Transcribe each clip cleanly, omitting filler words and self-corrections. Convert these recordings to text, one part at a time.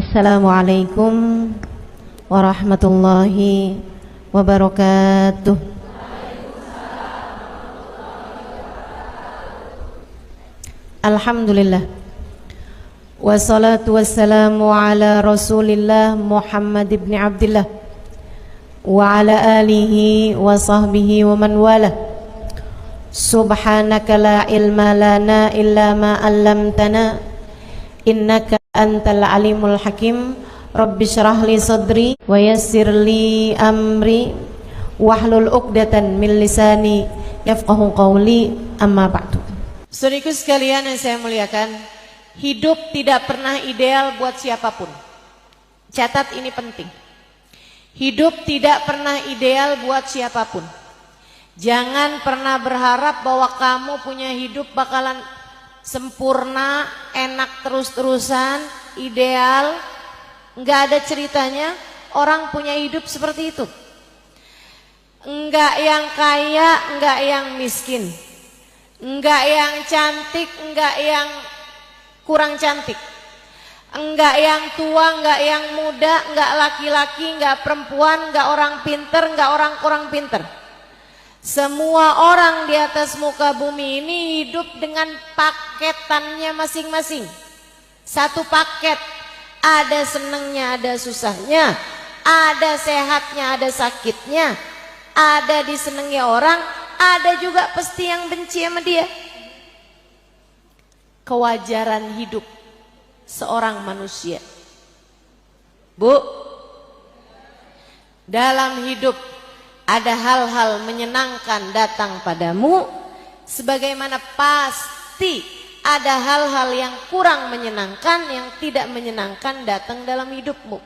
Assalamualaikum warahmatullahi wabarakatuh. Alhamdulillah, wassalatu wassalamu ala Rasulillah Muhammad ibn Abdillah wa ala alihi wa sahbihi wa man wala. Subhanaka la ilma lana illa ma 'allamtana innaka antal alimul hakim. Rabbi syrah li sadri wa yassir li amri wahlul 'uqdatan min lisani yafqahu qawli, amma ba'du. Saudaraku sekalian yang saya muliakan, hidup tidak pernah ideal buat siapapun. Catat ini penting. Hidup tidak pernah ideal buat siapapun. Jangan pernah berharap bahwa kamu punya hidup bakalan sempurna, enak terus-terusan, ideal. Enggak ada ceritanya orang punya hidup seperti itu. Enggak yang kaya, enggak yang miskin, enggak yang cantik, enggak yang kurang cantik, enggak yang tua, enggak yang muda, enggak laki-laki, enggak perempuan, enggak orang pinter, enggak orang kurang pinter. Semua orang di atas muka bumi ini hidup dengan paketannya masing-masing. Satu paket, ada senengnya, ada susahnya, ada sehatnya, ada sakitnya, ada disenengi orang, ada juga pasti yang benci sama dia. Kewajaran hidup seorang manusia. Bu, dalam hidup ada hal-hal menyenangkan datang padamu, sebagaimana pasti ada hal-hal yang kurang menyenangkan, yang tidak menyenangkan datang dalam hidupmu.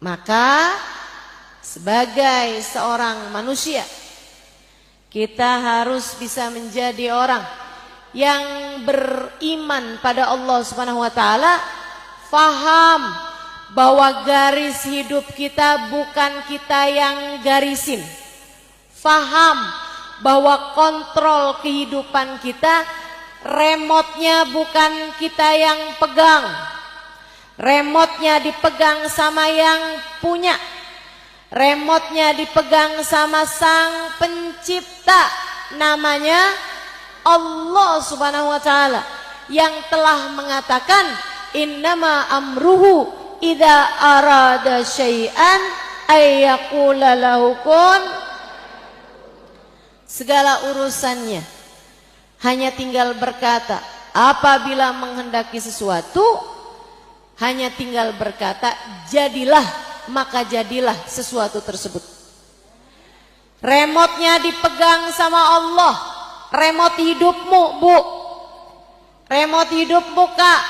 Maka sebagai seorang manusia, kita harus bisa menjadi orang yang beriman pada Allah Subhanahu wa taala, faham bahwa garis hidup kita bukan kita yang garisin. Faham bahwa kontrol kehidupan kita, remotnya bukan kita yang pegang. Remotnya dipegang sama yang punya. Remotnya dipegang sama Sang Pencipta, namanya Allah Subhanahu wa taala, yang telah mengatakan innama amruhu idza arada syai'an ay yaqula lahu kun. Segala urusannya hanya tinggal berkata, apabila menghendaki sesuatu hanya tinggal berkata jadilah, maka jadilah sesuatu tersebut. Remotnya dipegang sama Allah. Remote hidupmu, Bu. Remote hidupmu, Kak.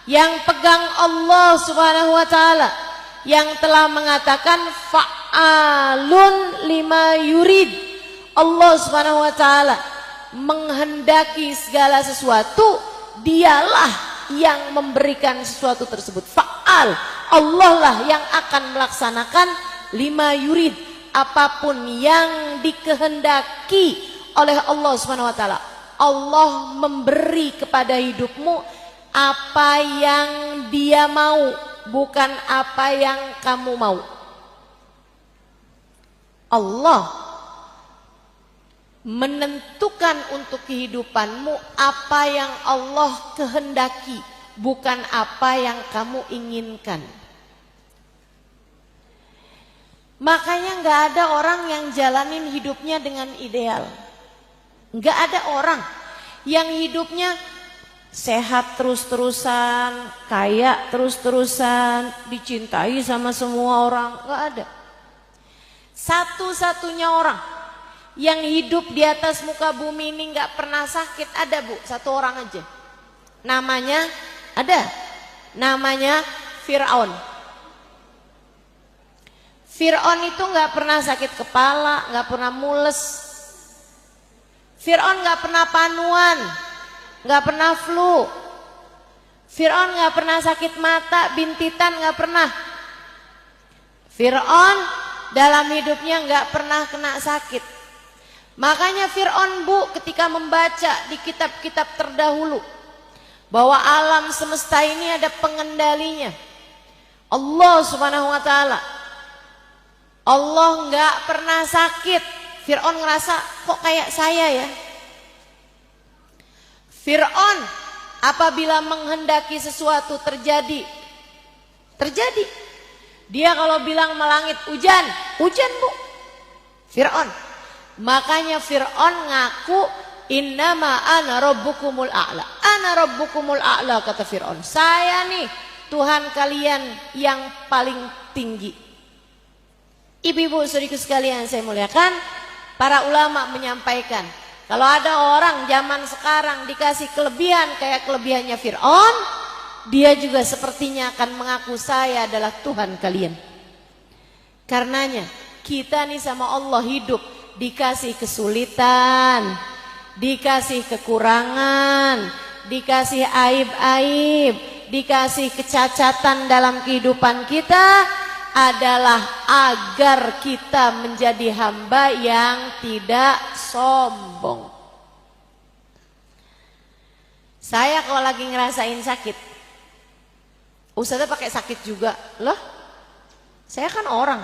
Yang pegang Allah Subhanahu wa taala, yang telah mengatakan fa'alun lima yurid. Allah Subhanahu wa taala menghendaki segala sesuatu, dialah yang memberikan sesuatu tersebut. Fa'al, Allah lah yang akan melaksanakan lima yurid, apapun yang dikehendaki oleh Allah Subhanahu wa taala. Allah memberi kepada hidupmu apa yang Dia mau, bukan apa yang kamu mau. Allah menentukan untuk kehidupanmu apa yang Allah kehendaki, bukan apa yang kamu inginkan. Makanya gak ada orang yang jalanin hidupnya dengan ideal. Gak ada orang yang hidupnya sehat terus-terusan, kaya terus-terusan, dicintai sama semua orang. Gak ada. Satu-satunya orang yang hidup di atas muka bumi ini gak pernah sakit ada, Bu. Satu orang aja. Namanya ada. Namanya Fir'aun. Fir'aun itu gak pernah sakit kepala, gak pernah mules. Fir'aun gak pernah panuan, gak pernah flu. Fir'aun gak pernah sakit mata, bintitan, gak pernah. Fir'aun dalam hidupnya gak pernah kena sakit. Makanya Fir'aun, Bu, ketika membaca di kitab-kitab terdahulu, bahwa alam semesta ini ada pengendalinya, Allah Subhanahu wa taala. Allah nggak pernah sakit. Fir'aun ngerasa kok kayak saya ya. Fir'aun apabila menghendaki sesuatu terjadi, terjadi. Dia kalau bilang melangit hujan, hujan bu. Fir'aun. Makanya Fir'aun ngaku innama ana rabbukumul a'la. Ana rabbukumul a'la kata Fir'aun. Saya nih Tuhan kalian yang paling tinggi. Ibu-ibu saudariku sekalian saya muliakan, para ulama menyampaikan, kalau ada orang zaman sekarang dikasih kelebihan kayak kelebihannya Fir'aun, dia juga sepertinya akan mengaku saya adalah Tuhan kalian. Karenanya kita nih sama Allah hidup dikasih kesulitan, dikasih kekurangan, dikasih aib-aib, dikasih kecacatan dalam kehidupan kita, adalah agar kita menjadi hamba yang tidak sombong. Saya kalau lagi ngerasain sakit, ustazah pakai sakit juga loh. Saya kan orang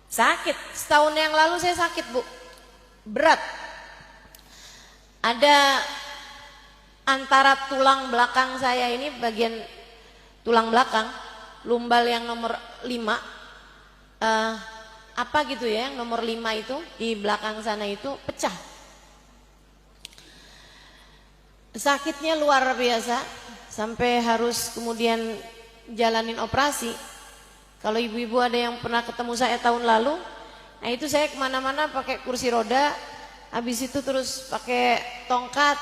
sakit. Setahun yang lalu saya sakit bu, berat. Ada antara tulang belakang saya ini, bagian tulang belakang lumbal yang nomor 5, apa gitu ya, yang nomor 5 itu di belakang sana itu pecah. Sakitnya luar biasa sampai harus kemudian jalanin operasi. Kalau ibu-ibu ada yang pernah ketemu saya tahun lalu, nah itu saya kemana-mana pakai kursi roda, habis itu terus pakai tongkat.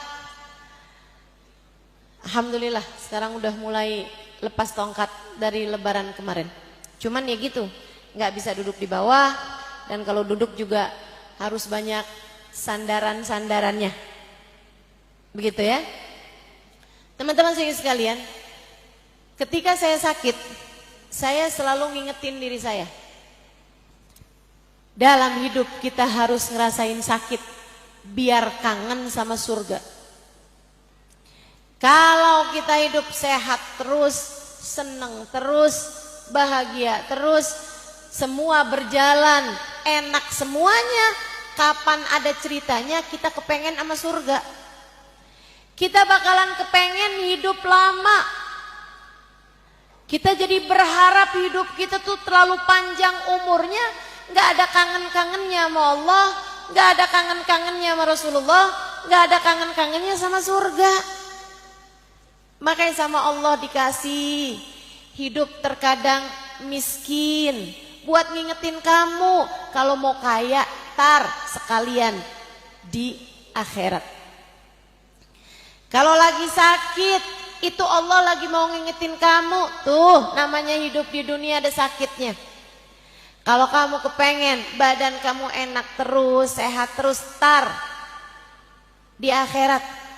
Alhamdulillah sekarang udah mulai lepas tongkat dari lebaran kemarin. Cuman ya gitu, nggak bisa duduk di bawah, dan kalau duduk juga harus banyak sandaran-sandarannya. Begitu ya. Teman-teman sekalian, ketika saya sakit, saya selalu ngingetin diri saya, dalam hidup kita harus ngerasain sakit biar kangen sama surga. Kalau kita hidup sehat terus, seneng terus, bahagia terus, semua berjalan enak semuanya, kapan ada ceritanya kita kepengen sama surga? Kita bakalan kepengen hidup lama. Kita jadi berharap hidup kita tuh terlalu panjang umurnya, nggak ada kangen-kangennya sama Allah, nggak ada kangen-kangennya sama Rasulullah, nggak ada kangen-kangennya sama surga. Makanya sama Allah dikasih hidup terkadang miskin, buat ngingetin kamu kalau mau kaya tar sekalian di akhirat. Kalau lagi sakit, itu Allah lagi mau ngingetin kamu, tuh namanya hidup di dunia ada sakitnya. Kalau kamu kepengen badan kamu enak terus, sehat terus, tar di akhirat.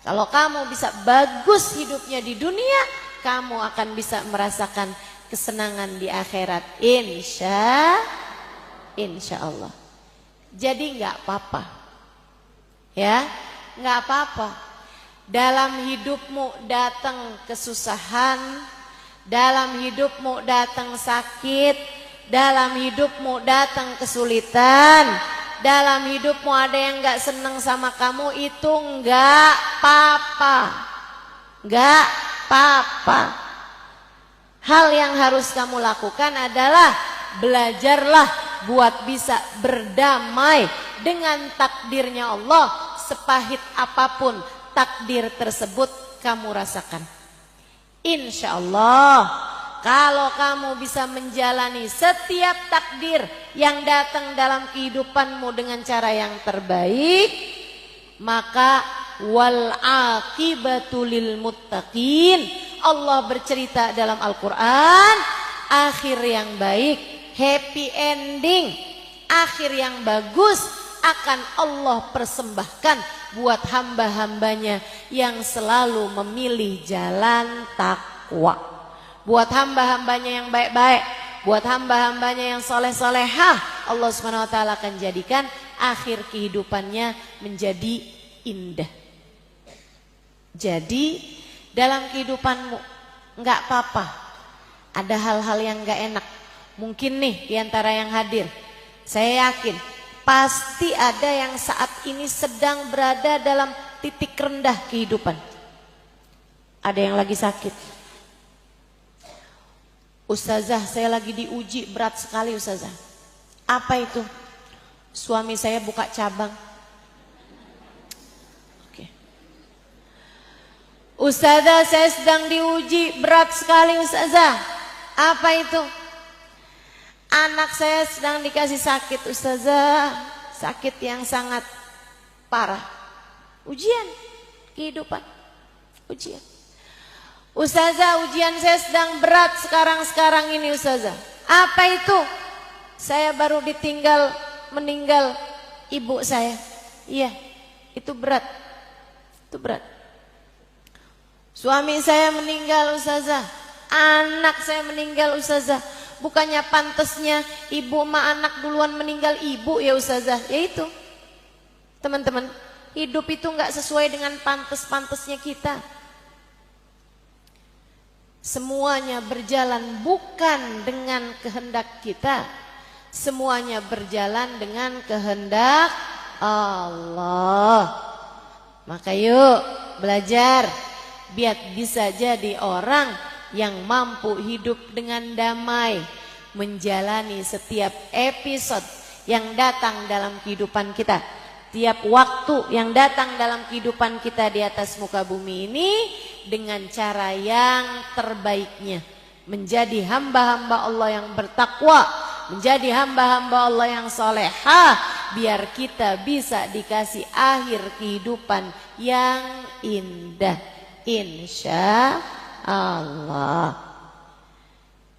Kalau kamu bisa bagus hidupnya di dunia, kamu akan bisa merasakan kesenangan di akhirat. Insya Allah. Jadi nggak apa-apa, ya, nggak apa-apa. Dalam hidupmu datang kesusahan, dalam hidupmu datang sakit, dalam hidupmu datang kesulitan, dalam hidupmu ada yang gak seneng sama kamu, itu gak apa-apa. Gak apa-apa. Hal yang harus kamu lakukan adalah belajarlah buat bisa berdamai dengan takdirnya Allah, sepahit apapun takdir tersebut kamu rasakan. Insya Allah, kalau kamu bisa menjalani setiap takdir yang datang dalam kehidupanmu dengan cara yang terbaik, maka wal aqibatu lil muttaqin. Allah bercerita dalam Al-Quran, akhir yang baik, happy ending, akhir yang bagus akan Allah persembahkan buat hamba-hambanya yang selalu memilih jalan takwa, buat hamba-hambanya yang baik-baik, buat hamba-hambanya yang soleh-solehah. Allah Subhanahu wa taala akan jadikan akhir kehidupannya menjadi indah. Jadi dalam kehidupanmu nggak apa-apa ada hal-hal yang nggak enak. Mungkin nih diantara yang hadir, saya yakin pasti ada yang saat ini sedang berada dalam titik rendah kehidupan. Ada yang lagi sakit. Ustazah, saya lagi diuji berat sekali Ustazah. Apa itu? Suami saya buka cabang. Oke. Ustazah, saya sedang diuji berat sekali Ustazah. Apa itu? Anak saya sedang dikasih sakit Ustazah. Sakit yang sangat parah. Ujian kehidupan. Ujian. Ustazah, ujian saya sedang berat sekarang ini Ustazah. Apa itu? Saya baru meninggal ibu saya. Iya, itu berat. Itu berat. Suami saya meninggal Ustazah. Anak saya meninggal Ustazah. Bukannya pantasnya ibu sama anak duluan meninggal ibu ya Ustazah. Ya itu. Teman-teman, hidup itu gak sesuai dengan pantas-pantasnya kita. Semuanya berjalan bukan dengan kehendak kita. Semuanya berjalan dengan kehendak Allah. Maka yuk belajar biar bisa jadi orang yang mampu hidup dengan damai, menjalani setiap episode yang datang dalam kehidupan kita. Tiap waktu yang datang dalam kehidupan kita di atas muka bumi ini dengan cara yang terbaiknya. Menjadi hamba-hamba Allah yang bertakwa, menjadi hamba-hamba Allah yang solehah, biar kita bisa dikasih akhir kehidupan yang indah. Insya Allah.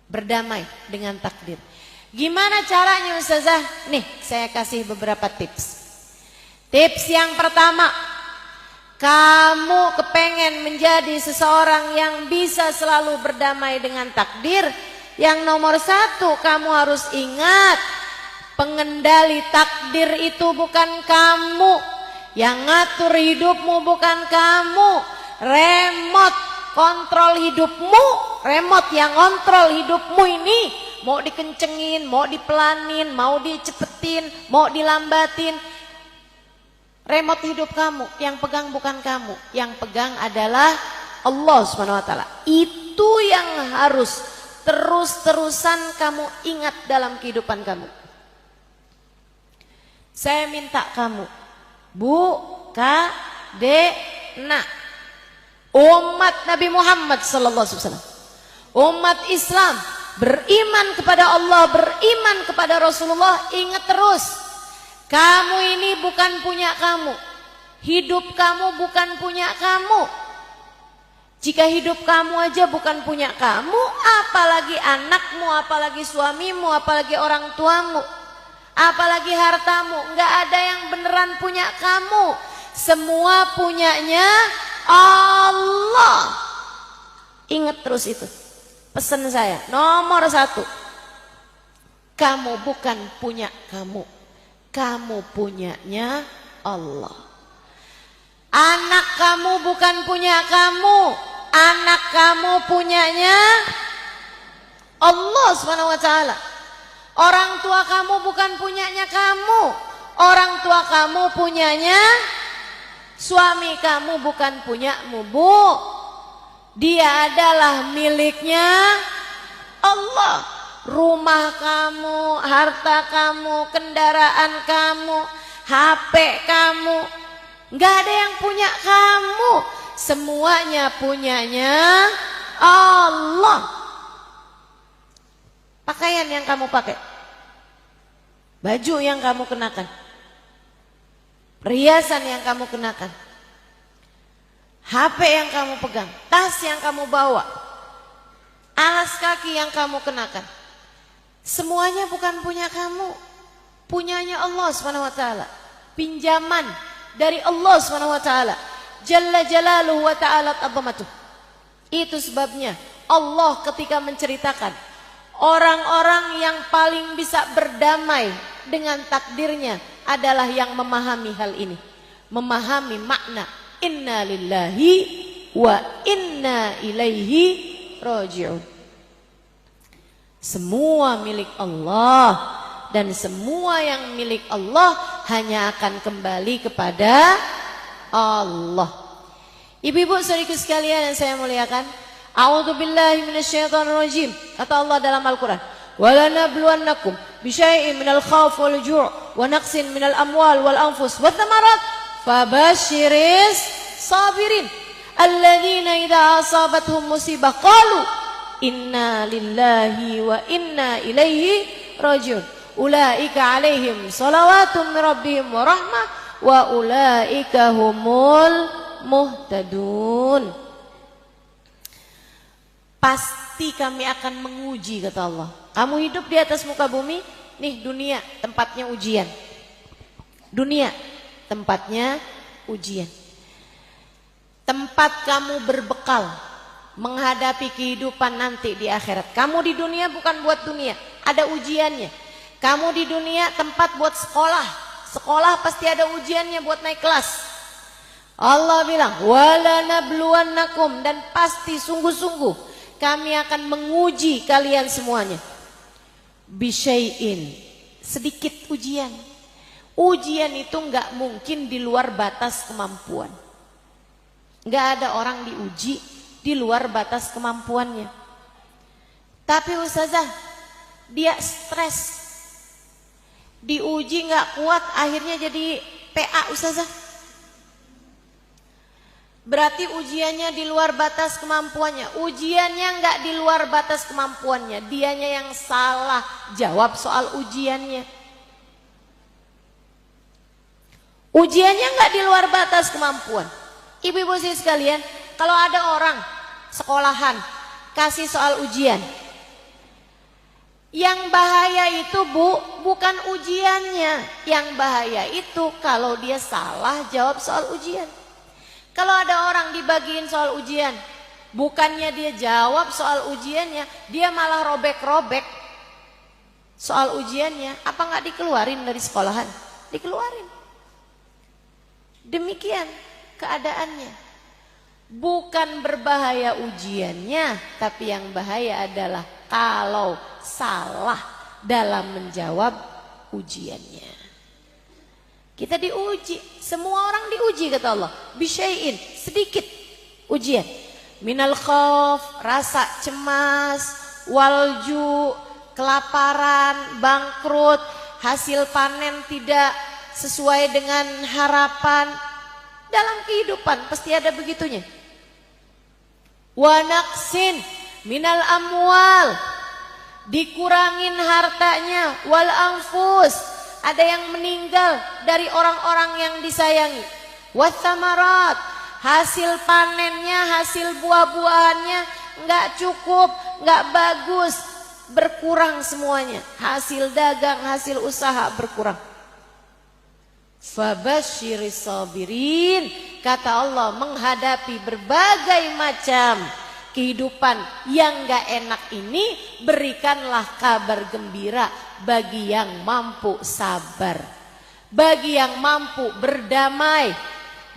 Berdamai dengan takdir. Gimana caranya Ustazah? Nih saya kasih beberapa tips. Tips yang pertama, kamu kepengen menjadi seseorang yang bisa selalu berdamai dengan takdir. Yang nomor satu, kamu harus ingat, pengendali takdir itu bukan kamu. Yang ngatur hidupmu bukan kamu. Remote kontrol hidupmu, remote yang kontrol hidupmu ini mau dikencengin, mau dipelanin, mau dicepetin, mau dilambatin. Remote hidup kamu, yang pegang bukan kamu, yang pegang adalah Allah SWT. Itu yang harus terus-terusan kamu ingat dalam kehidupan kamu. Saya minta kamu, Bu, Kak, Dek, Nak, umat Nabi Muhammad SAW, umat Islam, beriman kepada Allah, beriman kepada Rasulullah, ingat terus. Kamu ini bukan punya kamu. Hidup kamu bukan punya kamu. Jika hidup kamu aja bukan punya kamu, apalagi anakmu, apalagi suamimu, apalagi orang tuamu, apalagi hartamu. Enggak ada yang beneran punya kamu. Semua punyanya Allah. Ingat terus itu. Pesan saya, nomor satu. Kamu bukan punya kamu. Kamu punyanya Allah. Anak kamu bukan punya kamu. Anak kamu punyanya Allah SWT. Orang tua kamu bukan punyanya kamu. Orang tua kamu punyanya suami kamu, bukan punyamu, Bu. Dia adalah miliknya Allah. Rumah kamu, harta kamu, kendaraan kamu, HP kamu, nggak ada yang punya kamu. Semuanya punyanya Allah. Pakaian yang kamu pakai, baju yang kamu kenakan, perhiasan yang kamu kenakan, HP yang kamu pegang, tas yang kamu bawa, alas kaki yang kamu kenakan, semuanya bukan punya kamu, punyanya Allah SWT. Pinjaman dari Allah SWT. Jalla jalaluhu wa ta'ala azamatuh. Itu sebabnya Allah ketika menceritakan orang-orang yang paling bisa berdamai dengan takdirnya adalah yang memahami hal ini, memahami makna inna lillahi wa inna ilaihi raji'un. Semua milik Allah, dan semua yang milik Allah hanya akan kembali kepada Allah. Ibu-ibu saudariku sekalian yang saya muliakan, a'udzubillahi minasyaitonirrajim. Kata Allah dalam Al-Qur'an, "Walanabluwannakum bisyai'in minal khauf wal ju' wa naqsin minal amwal wal anfus wath thamarat fabasyiris sabirin alladzina idza asabathum musibah qalu inna lillahi wa inna ilaihi raji'un ulaika alaihim salawatun min rabbihim wa rahmah wa ulaika humul muhtadun." Pasti kami akan menguji, kata Allah. Kamu hidup di atas muka bumi, nih dunia tempatnya ujian. Dunia tempatnya ujian. Tempat kamu berbekal menghadapi kehidupan nanti di akhirat. Kamu di dunia bukan buat dunia, ada ujiannya. Kamu di dunia tempat buat sekolah. Sekolah pasti ada ujiannya buat naik kelas. Allah bilang, "Walanabluwannakum," dan pasti sungguh-sungguh kami akan menguji kalian semuanya. Bisyai'in, sedikit ujian. Ujian itu enggak mungkin di luar batas kemampuan. Enggak ada orang diuji di luar batas kemampuannya. Tapi ustazah, dia stres. Diuji enggak kuat, akhirnya jadi PA ustazah. Berarti ujiannya di luar batas kemampuannya. Ujiannya enggak di luar batas kemampuannya. Dianya yang salah jawab soal ujiannya. Ujiannya enggak di luar batas kemampuan. Ibu-ibu sekalian, kalau ada orang sekolahan kasih soal ujian, yang bahaya itu bukan ujiannya. Yang bahaya itu kalau dia salah jawab soal ujian. Kalau ada orang dibagiin soal ujian, bukannya dia jawab soal ujiannya, dia malah robek-robek soal ujiannya, apa nggak dikeluarin dari sekolahan? Dikeluarin. Demikian keadaannya. Bukan berbahaya ujiannya, tapi yang bahaya adalah kalau salah dalam menjawab ujiannya. Kita diuji, semua orang diuji kata Allah. Bisyai'in, sedikit ujian. Minal khauf, rasa cemas, walju, kelaparan, bangkrut, hasil panen tidak sesuai dengan harapan. Dalam kehidupan pasti ada begitunya. Wa naqsin minal amwal, dikurangin hartanya, wal anfus, ada yang meninggal dari orang-orang yang disayangi. Wathamarat, hasil panennya, hasil buah-buahannya enggak cukup, enggak bagus, berkurang semuanya. Hasil dagang, hasil usaha berkurang. Fabasyiris sabirin, kata Allah, menghadapi berbagai macam kehidupan yang gak enak ini, berikanlah kabar gembira bagi yang mampu sabar, bagi yang mampu berdamai,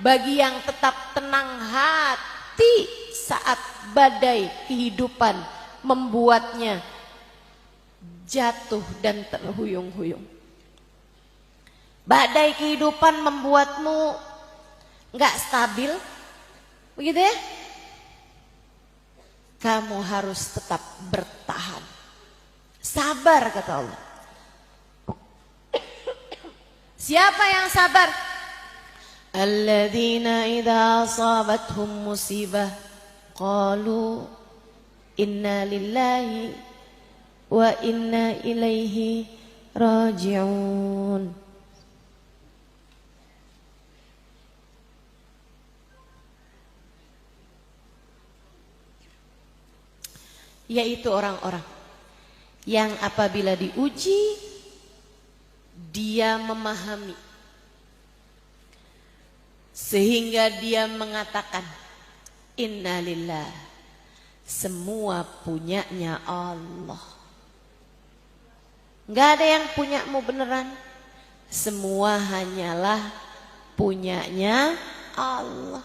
bagi yang tetap tenang hati saat badai kehidupan membuatnya jatuh dan terhuyung-huyung. Badai kehidupan membuatmu gak stabil, begitu ya? Kamu harus tetap bertahan. Sabar kata Allah. Siapa yang sabar? Alladzina idza asabathum musibah qalu inna lillahi wa inna ilaihi raji'un. Yaitu orang-orang yang apabila diuji dia memahami sehingga dia mengatakan innalillah, semua punyanya Allah. Gak ada yang punyamu beneran, semua hanyalah punyanya Allah.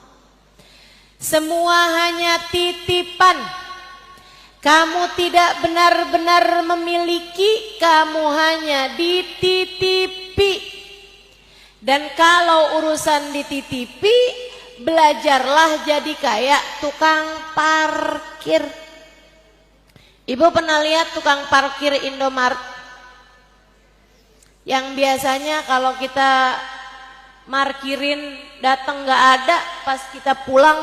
Semua hanya titipan. Kamu tidak benar-benar memiliki, kamu hanya dititipi. Dan kalau urusan dititipi, belajarlah jadi kayak tukang parkir. Ibu pernah lihat tukang parkir Indomaret? Yang biasanya kalau kita markirin datang nggak ada, pas kita pulang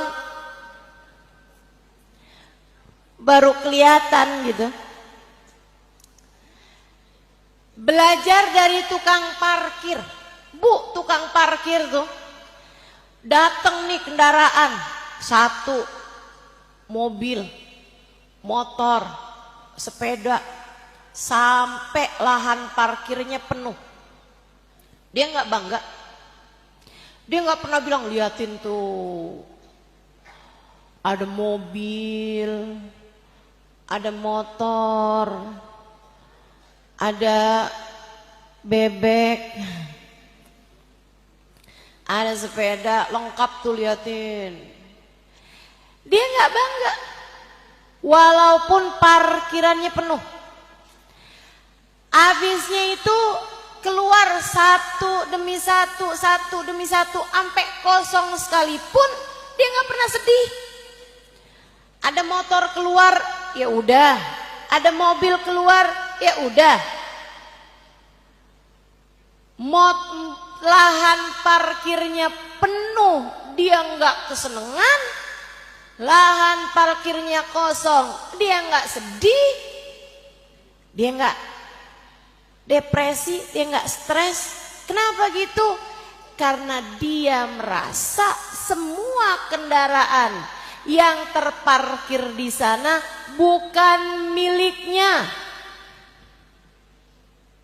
baru kelihatan gitu. Belajar dari tukang parkir. Bu, tukang parkir tuh datang nih kendaraan, satu, mobil, motor, sepeda, sampai lahan parkirnya penuh. Dia nggak bangga. Dia nggak pernah bilang, liatin tuh, ada mobil, ada motor, ada bebek, ada sepeda, lengkap tuh, liatin. Dia nggak bangga, walaupun parkirannya penuh. Habisnya itu keluar satu demi satu, sampai kosong sekalipun dia nggak pernah sedih. Ada motor keluar, ya udah. Ada mobil keluar, ya udah. Lahan parkirnya penuh, dia nggak kesenengan. Lahan parkirnya kosong, dia nggak sedih. Dia nggak depresi, dia nggak stres. Kenapa gitu? Karena dia merasa semua kendaraan yang terparkir di sana bukan miliknya.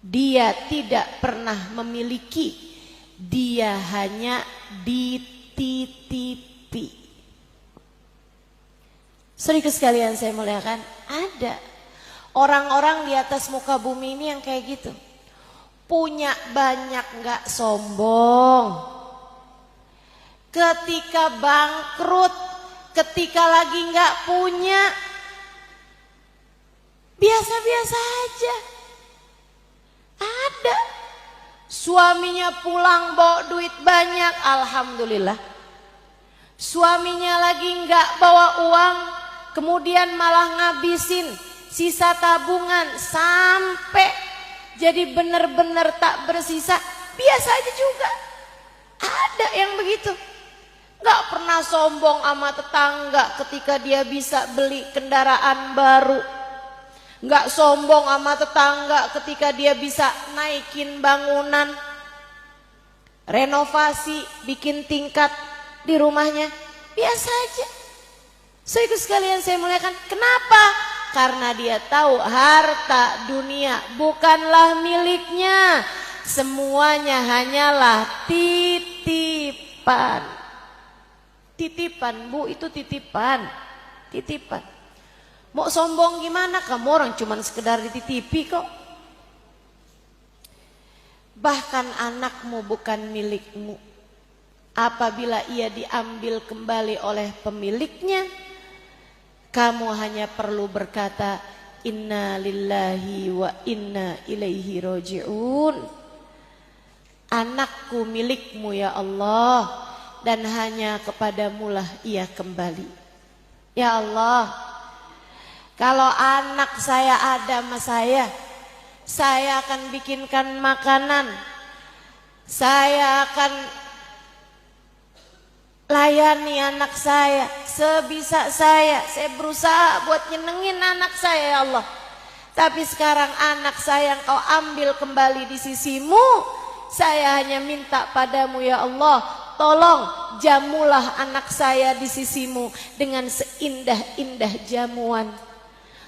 Dia tidak pernah memiliki, dia hanya dititipi. Saudara sekalian saya muliakan, ada orang-orang di atas muka bumi ini yang kayak gitu. Punya banyak, nggak sombong. Ketika bangkrut, ketika lagi nggak punya, biasa-biasa aja. Ada suaminya pulang bawa duit banyak, alhamdulillah. Suaminya lagi nggak bawa uang, kemudian malah ngabisin sisa tabungan sampai jadi benar-benar tak bersisa, biasa aja juga. Ada yang begitu. Gak pernah sombong sama tetangga ketika dia bisa beli kendaraan baru. Gak sombong sama tetangga ketika dia bisa naikin bangunan, renovasi, bikin tingkat di rumahnya. Biasa aja. Saudara sekalian saya muliakan, kenapa? Karena dia tahu harta dunia bukanlah miliknya. Semuanya hanyalah titipan. Titipan, Bu, itu titipan. Titipan. Mau sombong gimana? Kamu orang cuman sekedar dititipi kok. Bahkan anakmu bukan milikmu. Apabila ia diambil kembali oleh pemiliknya, kamu hanya perlu berkata, inna lillahi wa inna ilaihi roji'un. Anakku milikmu ya Allah, dan hanya kepadamulah ia kembali. Ya Allah, kalau anak saya ada sama saya akan bikinkan makanan, saya akan layani anak saya sebisa saya berusaha buat nyenengin anak saya ya Allah. Tapi sekarang anak saya Engkau ambil kembali di sisimu, saya hanya minta padamu ya Allah, tolong jamulah anak saya di sisimu dengan seindah-indah jamuan.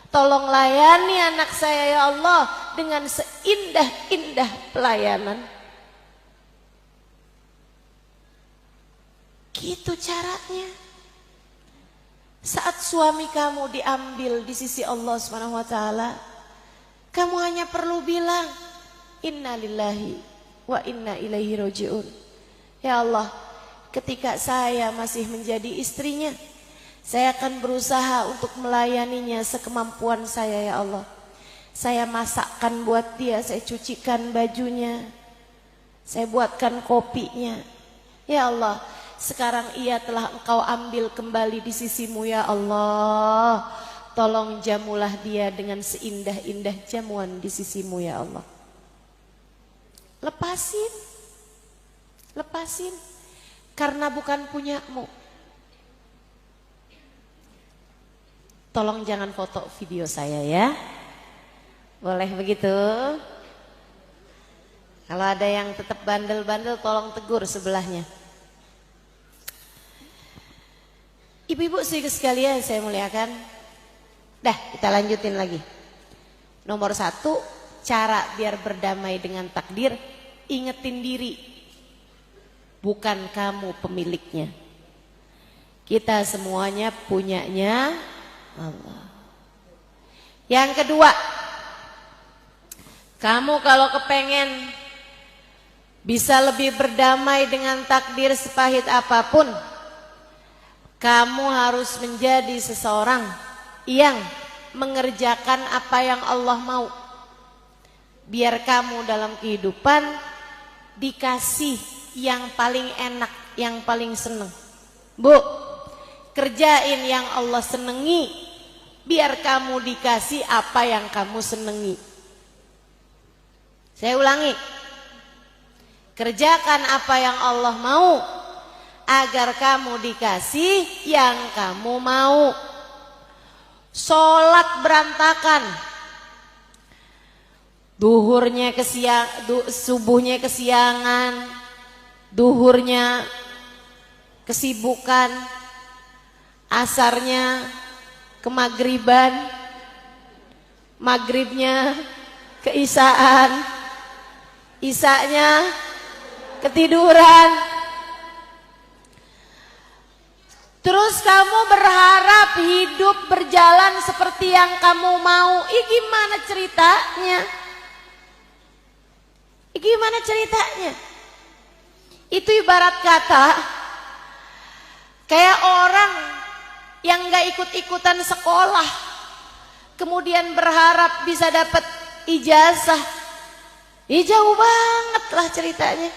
Tolong layani anak saya ya Allah dengan seindah-indah pelayanan. Gitu caranya. Saat suami kamu diambil di sisi Allah SWT, kamu hanya perlu bilang, inna lillahi wa inna ilaihi roji'un. Ya Allah, ketika saya masih menjadi istrinya, Saya akan berusaha untuk melayaninya sekemampuan saya ya Allah. Saya masakkan buat dia, saya cucikan bajunya, saya buatkan kopinya. Ya Allah, sekarang ia telah Engkau ambil kembali di sisimu ya Allah. Tolong jamulah dia dengan seindah-indah jamuan di sisimu ya Allah. Lepasin, lepasin, karena bukan punyamu. Tolong jangan foto video saya ya. Boleh begitu? Kalau ada yang tetap bandel-bandel tolong tegur sebelahnya. Ibu-ibu sekalian saya muliakan. Dah, kita lanjutin lagi. Nomor 1, cara biar berdamai dengan takdir, ingetin diri. Bukan kamu pemiliknya. Kita semuanya punyanya Allah. Yang kedua, kamu kalau kepengen bisa lebih berdamai dengan takdir sepahit apapun, kamu harus menjadi seseorang yang mengerjakan apa yang Allah mau. Biar kamu dalam kehidupan dikasih yang paling enak, yang paling seneng. Bu, kerjain yang Allah senengi, biar kamu dikasih apa yang kamu senengi. Saya ulangi, kerjakan apa yang Allah mau, agar kamu dikasih yang kamu mau. Sholat berantakan, subuhnya kesiangan, duhurnya kesibukan, asarnya kemagriban, maghribnya keisaan, isanya ketiduran. Terus kamu berharap hidup berjalan seperti yang kamu mau. Gimana ceritanya? Gimana ceritanya? Itu ibarat kata kayak orang yang gak ikut-ikutan sekolah, kemudian berharap bisa dapat ijazah. Jauh banget lah ceritanya.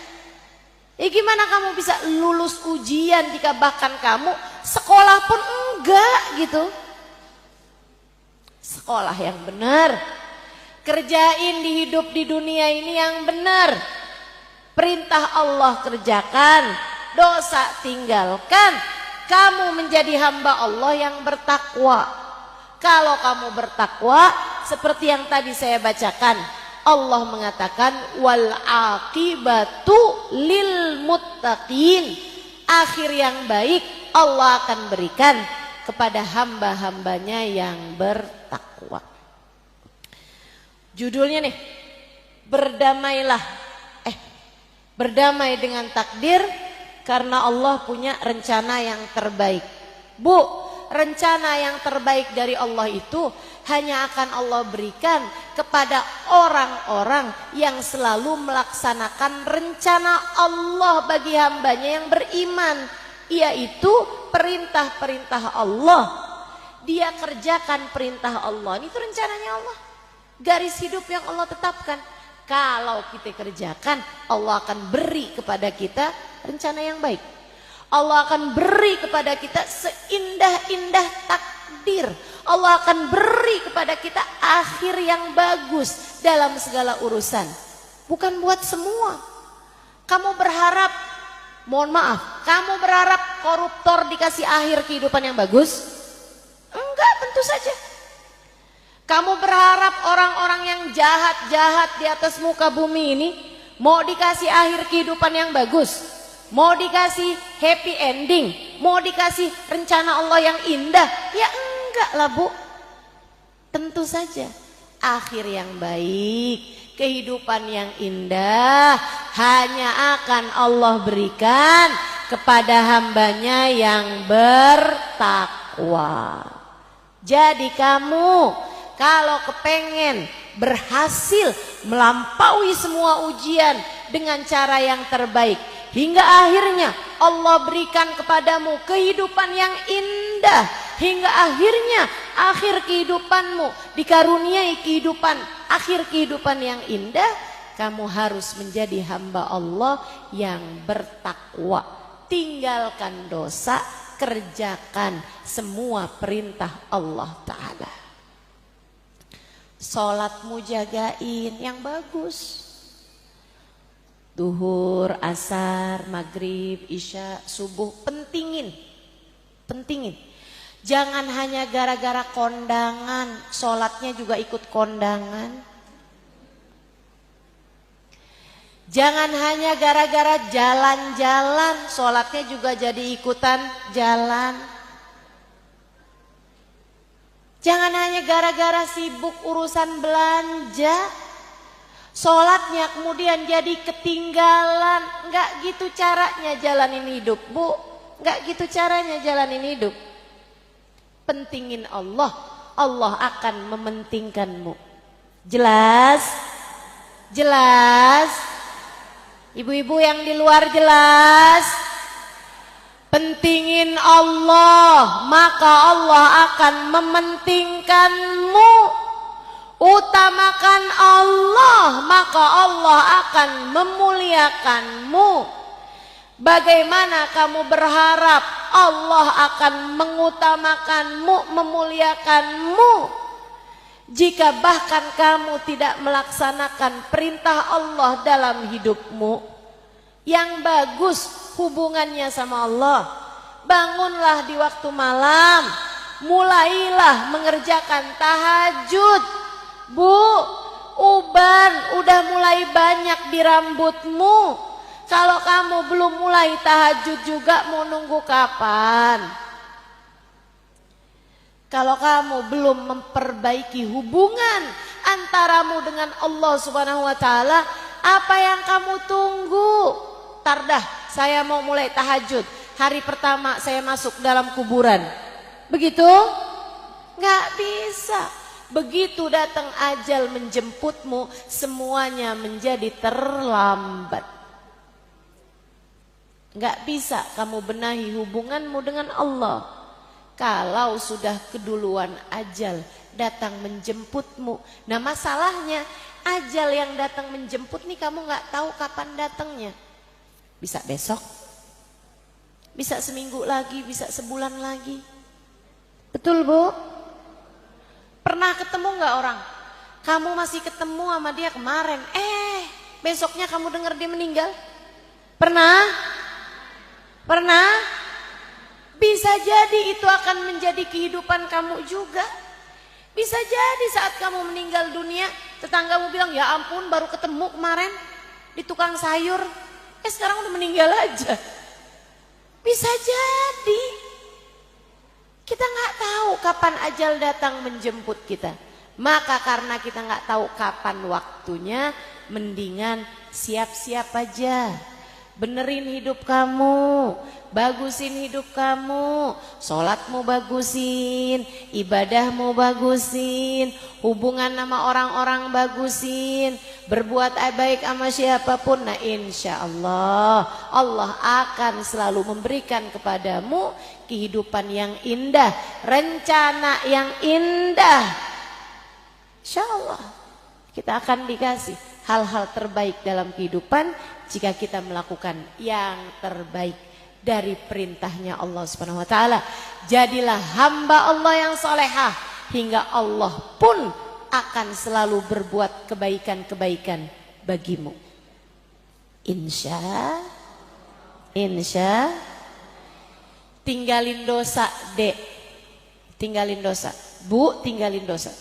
Gimana kamu bisa lulus ujian jika bahkan kamu sekolah pun enggak gitu. Sekolah yang benar, kerjain di hidup di dunia ini yang benar. Perintah Allah kerjakan, dosa tinggalkan. Kamu menjadi hamba Allah yang bertakwa. Kalau kamu bertakwa, seperti yang tadi saya bacakan, Allah mengatakan wal aqibatu lil muttaqin. Akhir yang baik Allah akan berikan kepada hamba-hambanya yang bertakwa. Judulnya nih, berdamai dengan takdir karena Allah punya rencana yang terbaik. Bu, rencana yang terbaik dari Allah itu hanya akan Allah berikan kepada orang-orang yang selalu melaksanakan rencana Allah bagi hambanya yang beriman, yaitu perintah-perintah Allah. Dia kerjakan perintah Allah, itu rencananya Allah, garis hidup yang Allah tetapkan. Kalau kita kerjakan, Allah akan beri kepada kita rencana yang baik. Allah akan beri kepada kita seindah-indah takdir. Allah akan beri kepada kita akhir yang bagus dalam segala urusan. Bukan buat semua. Kamu berharap, mohon maaf, kamu berharap koruptor dikasih akhir kehidupan yang bagus? Enggak, tentu saja. Kamu berharap orang-orang yang jahat-jahat di atas muka bumi ini mau dikasih akhir kehidupan yang bagus? Mau dikasih happy ending? Mau dikasih rencana Allah yang indah? Ya enggak lah Bu. Tentu saja akhir yang baik, kehidupan yang indah hanya akan Allah berikan kepada hambanya yang bertakwa. Jadi kamu kalau kepengen berhasil melampaui semua ujian dengan cara yang terbaik, hingga akhirnya Allah berikan kepadamu kehidupan yang indah, hingga akhirnya akhir kehidupanmu dikaruniai kehidupan, akhir kehidupan yang indah, kamu harus menjadi hamba Allah yang bertakwa. Tinggalkan dosa, kerjakan semua perintah Allah Ta'ala. Sholatmu jagain yang bagus. Duhur, asar, maghrib, isya, subuh, pentingin. Jangan hanya gara-gara kondangan, sholatnya juga ikut kondangan. Jangan hanya gara-gara jalan-jalan, sholatnya juga jadi ikutan jalan. Jangan hanya gara-gara sibuk urusan belanja, sholatnya kemudian jadi ketinggalan. Enggak gitu caranya jalanin hidup, Bu. Enggak gitu caranya jalanin hidup. Pentingin Allah, Allah akan mementingkanmu. Jelas? Jelas? Ibu-ibu yang di luar jelas? Pentingin Allah, maka Allah akan mementingkanmu. Utamakan Allah, maka Allah akan memuliakanmu. Bagaimana kamu berharap Allah akan mengutamakanmu, memuliakanmu, jika bahkan kamu tidak melaksanakan perintah Allah dalam hidupmu? Yang bagus hubungannya sama Allah. Bangunlah di waktu malam, mulailah mengerjakan tahajud. Bu, uban udah mulai banyak di rambutmu. Kalau kamu belum mulai tahajud juga, mau nunggu kapan? Kalau kamu belum memperbaiki hubungan antaramu dengan Allah Subhanahu wa Ta'ala, apa yang kamu tunggu? Tardah, saya mau mulai tahajud. Hari pertama saya masuk dalam kuburan. Begitu? Nggak bisa. Begitu datang ajal menjemputmu, semuanya menjadi terlambat. Nggak bisa kamu benahi hubunganmu dengan Allah kalau sudah keduluan ajal datang menjemputmu. Nah masalahnya, ajal yang datang menjemput nih kamu nggak tahu kapan datangnya. Bisa besok, bisa seminggu lagi, bisa sebulan lagi. Betul, Bu? Pernah ketemu nggak orang? Kamu masih ketemu sama dia kemarin, besoknya kamu dengar dia meninggal? Pernah? Pernah? Bisa jadi itu akan menjadi kehidupan kamu juga. Bisa jadi saat kamu meninggal dunia, tetanggamu bilang, ya ampun baru ketemu kemarin di tukang sayur, sekarang udah meninggal aja. Bisa jadi. Kita nggak tahu kapan ajal datang menjemput kita. Maka karena kita nggak tahu kapan waktunya, mendingan siap-siap aja. Benerin hidup kamu, bagusin hidup kamu, sholatmu bagusin, ibadahmu bagusin, hubungan sama orang-orang bagusin, berbuat baik sama siapapun. Nah insya Allah, Allah akan selalu memberikan kepadamu kehidupan yang indah, rencana yang indah. Insya Allah kita akan dikasih hal-hal terbaik dalam kehidupan jika kita melakukan yang terbaik dari perintahnya Allah Subhanahu wa Ta'ala. Jadilah hamba Allah yang solehah, hingga Allah pun akan selalu berbuat kebaikan-kebaikan bagimu. Insya. Tinggalin dosa, Dek. Tinggalin dosa. Bu, tinggalin dosa.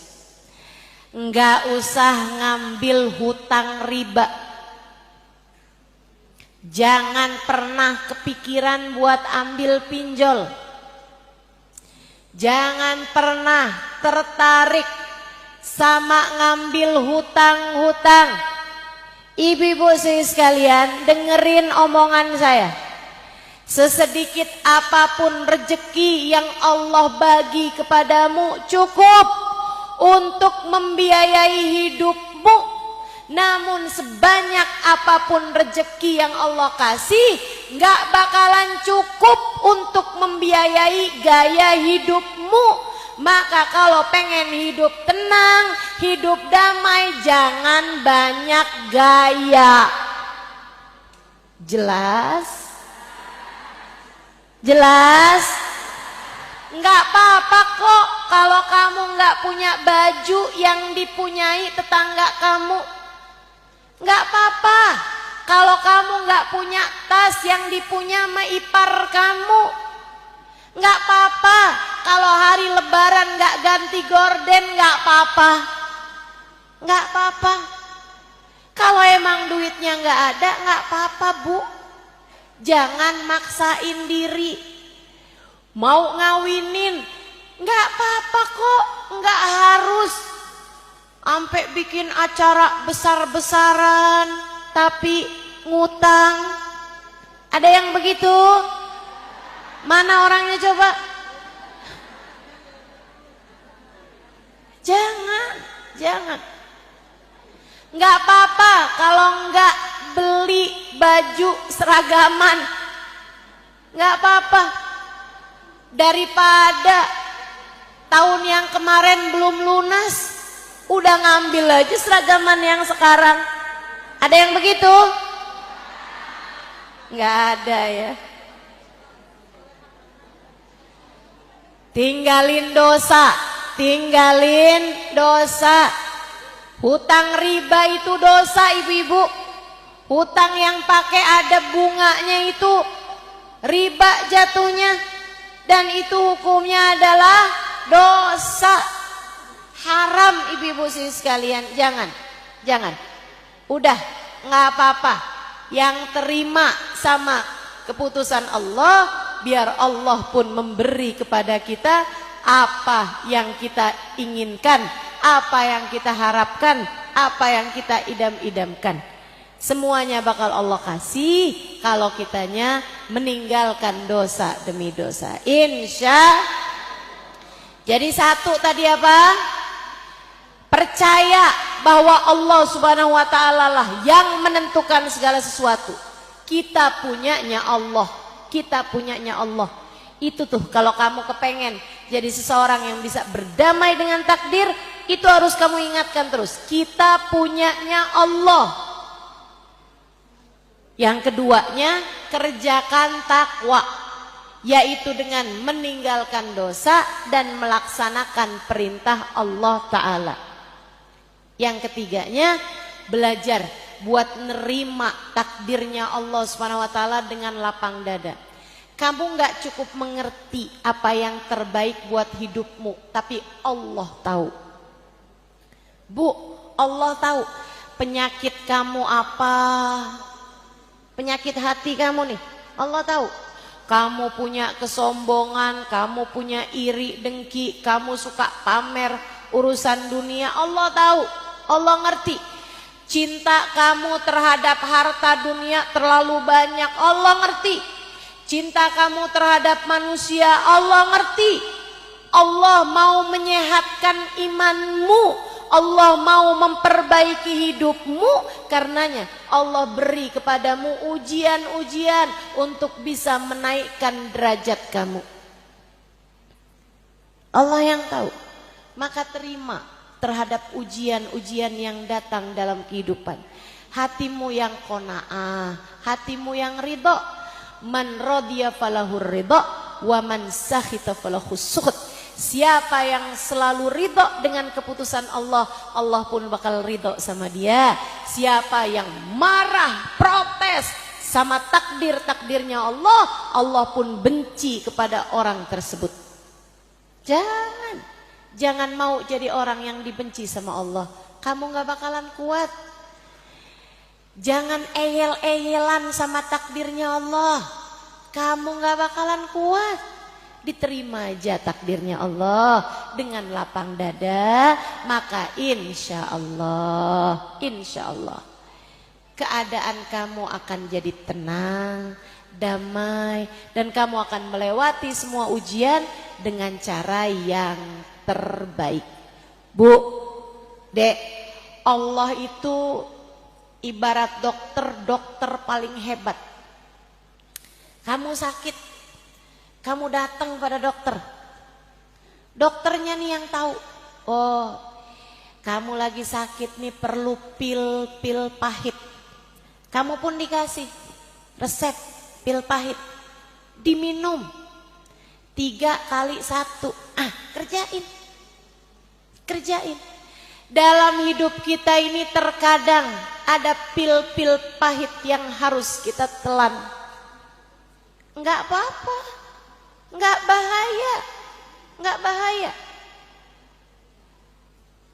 Enggak usah ngambil hutang riba. Jangan pernah kepikiran buat ambil pinjol. Jangan pernah tertarik sama ngambil hutang-hutang. Ibu-ibu sekalian, dengerin omongan saya. Sesedikit apapun rezeki yang Allah bagi kepadamu cukup untuk membiayai hidupmu. Namun sebanyak apapun rezeki yang Allah kasih, nggak bakalan cukup untuk membiayai gaya hidupmu. Maka kalau pengen hidup tenang, hidup damai, jangan banyak gaya. Jelas? Jelas? Nggak apa-apa kok kalau kamu nggak punya baju yang dipunyai tetangga kamu. Nggak apa-apa kalau kamu nggak punya tas yang dipunya sama ipar kamu. Nggak apa-apa kalau hari lebaran nggak ganti gorden, nggak apa-apa. Nggak apa-apa. Kalau emang duitnya nggak ada, nggak apa-apa Bu. Jangan maksain diri. Mau ngawinin, nggak apa-apa kok, nggak harus sampai bikin acara besar-besaran tapi ngutang. Ada yang begitu? Mana orangnya coba? Jangan. Nggak apa-apa kalau nggak beli baju seragaman. Nggak apa-apa. Daripada tahun yang kemarin belum lunas, udah ngambil aja seragaman yang sekarang. Ada yang begitu? Nggak ada ya. Tinggalin dosa. Hutang riba itu dosa ibu-ibu. Hutang yang pakai ada bunganya itu riba jatuhnya. Dan itu hukumnya adalah dosa. Haram ibu-ibu sekalian. Jangan. Udah nggak apa-apa. Yang terima sama keputusan Allah, biar Allah pun memberi kepada kita apa yang kita inginkan, apa yang kita harapkan, apa yang kita idam-idamkan. Semuanya bakal Allah kasih kalau kitanya meninggalkan dosa demi dosa. Jadi satu tadi apa? Percaya bahwa Allah Subhanahu wa ta'ala lah yang menentukan segala sesuatu. Kita punyanya Allah. Itu tuh kalau kamu kepengen jadi seseorang yang bisa berdamai dengan takdir, itu harus kamu ingatkan terus. Kita punyanya Allah. Yang keduanya, kerjakan takwa, yaitu dengan meninggalkan dosa dan melaksanakan perintah Allah Ta'ala. Yang ketiganya, belajar buat nerima takdirnya Allah Subhanahu wa ta'ala dengan lapang dada. Kamu nggak cukup mengerti apa yang terbaik buat hidupmu, tapi Allah tahu. Bu, Allah tahu penyakit kamu apa, penyakit hati kamu nih, Allah tahu. Kamu punya kesombongan, kamu punya iri, dengki, kamu suka pamer urusan dunia, Allah tahu, Allah ngerti. Cinta kamu terhadap harta dunia terlalu banyak, Allah ngerti. Cinta kamu terhadap manusia, Allah ngerti. Allah mau menyehatkan imanmu, Allah mau memperbaiki hidupmu. Karenanya Allah beri kepadamu ujian-ujian untuk bisa menaikkan derajat kamu. Allah yang tahu. Maka terima terhadap ujian-ujian yang datang dalam kehidupan. Hatimu yang qanaah, hatimu yang ridho. Man radiya falahur ridho, wa man sakhita falahus sukhut. Siapa yang selalu ridho dengan keputusan Allah, Allah pun bakal ridho sama dia. Siapa yang marah, protes sama takdir-takdirnya Allah, Allah pun benci kepada orang tersebut. Jangan mau jadi orang yang dibenci sama Allah. Kamu gak bakalan kuat. Jangan ehel-ehelan sama takdirnya Allah. Kamu gak bakalan kuat. Diterima aja takdirnya Allah dengan lapang dada. Maka insya Allah keadaan kamu akan jadi tenang, damai, dan kamu akan melewati semua ujian dengan cara yang terbaik. Bu, Dek, Allah itu Ibarat dokter paling hebat. Kamu sakit, kamu datang pada dokter. Dokternya nih yang tahu. Oh, kamu lagi sakit nih, perlu pil pahit. Kamu pun dikasih resep pil pahit, diminum 3 kali 1. Kerjain. Dalam hidup kita ini terkadang ada pil-pil pahit yang harus kita telan. Enggak apa-apa, enggak bahaya.